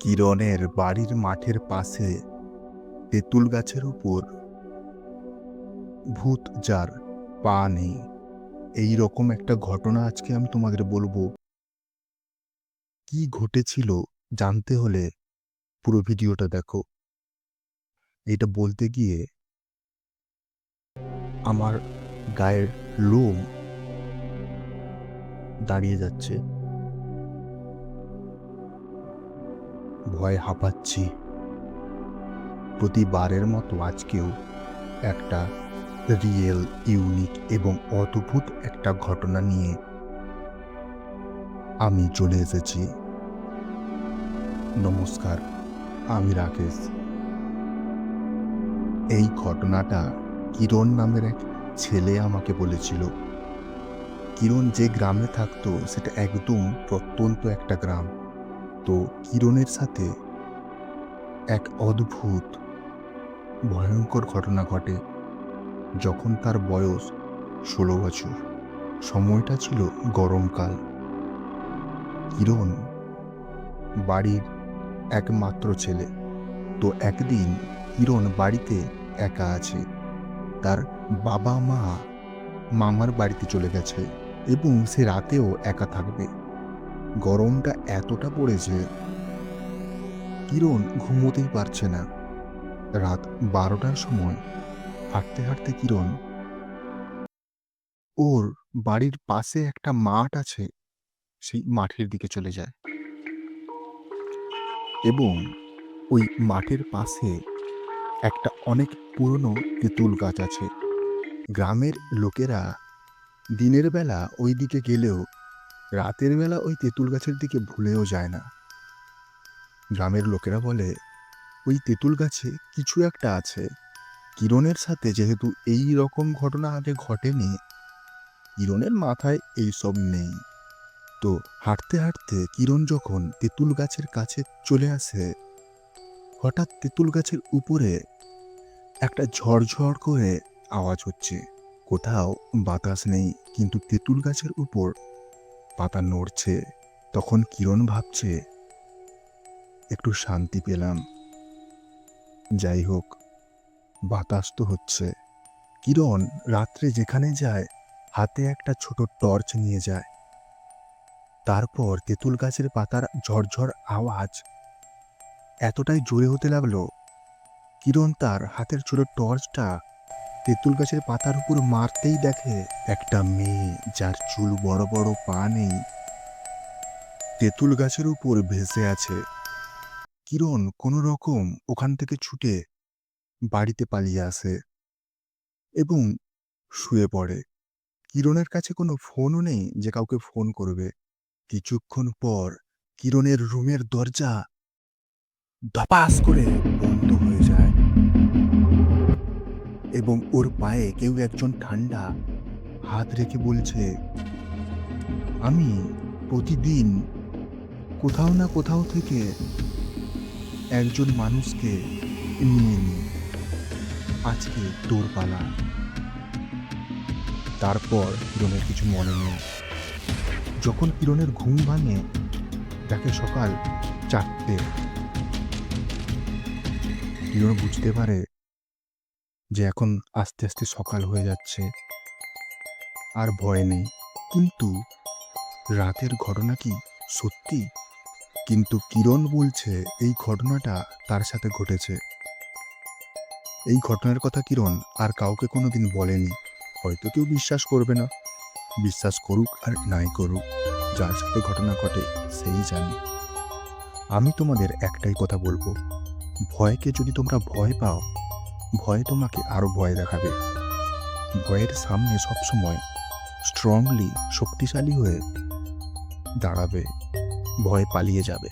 কিরণের বাড়ির মাঠের পাশে তেঁতুল গাছের উপর ভূত যার পা নেই, এই রকম একটা ঘটনা আজকে আমি তোমাদের বলবো। কি ঘটেছিল জানতে হলে পুরো ভিডিওটা দেখো। এটা বলতে গিয়ে আমার গায়ের লোম দাঁড়িয়ে যাচ্ছে, ভয়ে হাঁপাচ্ছি। প্রতিবারের মতো আজকেও একটা রিয়েল, ইউনিক এবং অদ্ভুত একটা ঘটনা নিয়ে আমি চলে এসেছি। নমস্কার, আমি রাকেশ। এই ঘটনাটা কিরণ নামের এক ছেলে আমাকে বলেছিল। কিরণ যে গ্রামে থাকতো সেটা একদম প্রত্যন্ত একটা গ্রাম। তো কিরণের সাথে এক অদ্ভুত ভয়ঙ্কর ঘটনা ঘটে যখন তার বয়স 16 বছর। সময়টা ছিল গরমকাল। কিরণ বাড়ির একমাত্র ছেলে। তো একদিন কিরণ বাড়িতে একা আছে। তার বাবা মা মামার বাড়িতে চলে গেছে এবং সে রাতেও একা থাকবে। গরমটা এতটা পড়েছে, কিরণ ঘুমোতেই পারছে না। রাত 12টার সময় হাঁটতে হাঁটতে কিরণ ওর বাড়ির পাশে একটা মাঠ আছে, সেই মাঠের দিকে চলে যায় এবং ওই মাঠের পাশে একটা অনেক পুরনো তেঁতুল গাছ আছে। গ্রামের লোকেরা দিনের বেলা ওই দিকে গেলেও রাতের বেলা ওই তেঁতুল গাছের দিকে ভুলেও যায় না। গ্রামের লোকেরা বলে ওই তেঁতুল গাছে কিছু একটা আছে। কিরণের সাথে যেহেতু এই রকম ঘটনা আগে ঘটেনি, কিরণের মাথায় এইসব নেই। তো হাঁটতে হাঁটতে কিরণ যখন তেঁতুল গাছের কাছে চলে আসে, হঠাৎ তেঁতুল গাছের উপরে একটা ঝড়ঝড় করে আওয়াজ হচ্ছে। কোথাও বাতাস নেই, কিন্তু তেঁতুল গাছের উপর পাতা নড়ছে। তখন কিরণ ভাবছে, একটু শান্তি পেলাম। যাই হোক, বাতাস তো হচ্ছে। কিরণ রাত্রে যেখানে যায় হাতে একটা ছোট টর্চ নিয়ে যায়। তারপর তেঁতুল গাছের পাতার ঝড়ঝড় আওয়াজ এতটাই জোরে হতে লাগলো, কিরণ তার হাতের ছোট টর্চটা তেঁতুল গাছের পাতার উপর মারতেই দেখে একটা মেয়ে, যার চুল বড় বড়, পা নেই, তেঁতুল গাছের উপর ভেসে আছে। কিরণ কোনো রকম ওখান থেকে ছুটে বাড়িতে পালিয়ে আসে এবং শুয়ে পড়ে। কিরণের কাছে কোনো ফোনও নেই যে কাউকে ফোন করবে। কিছুক্ষণ পর কিরণের রুমের দরজা ধপাস করে বন্ধ হয়ে যায় এবং ওর পায়ে কেউ একজন ঠান্ডা হাত রেখে বলছে, আমি প্রতিদিন কোথাও না কোথাও থেকে একজন মানুষকে নিয়ে নিই, আজকে তোর পালা। তারপর কিরণের কিছু মনে নেই। যখন কিরণের ঘুম ভাঙে, দেখে সকাল 4টে। কিরণ বুঝতে পারে যে এখন আস্তে আস্তে সকাল হয়ে যাচ্ছে, আর ভয় নেই। কিন্তু রাতের ঘটনা কি সত্যি? কিন্তু কিরণ বলছে এই ঘটনাটা তার সাথে ঘটেছে। এই ঘটনার কথা কিরণ আর কাউকে কোনোদিন বলেনি। হয়তো কেউ বিশ্বাস করবে না, বিশ্বাস করুক আর নাই করুক, যার সাথে ঘটনা ঘটে সেই জানে। আমি তোমাদের একটাই কথা বলবো, ভয়কে যদি তোমরা ভয় পাও, ভয় তোমাকে আরো ভয় দেখাবে। ভয়ের সামনে সবসময় স্ট্রংলি, শক্তিশালী হয়ে দাঁড়াবে, ভয় পালিয়ে যাবে।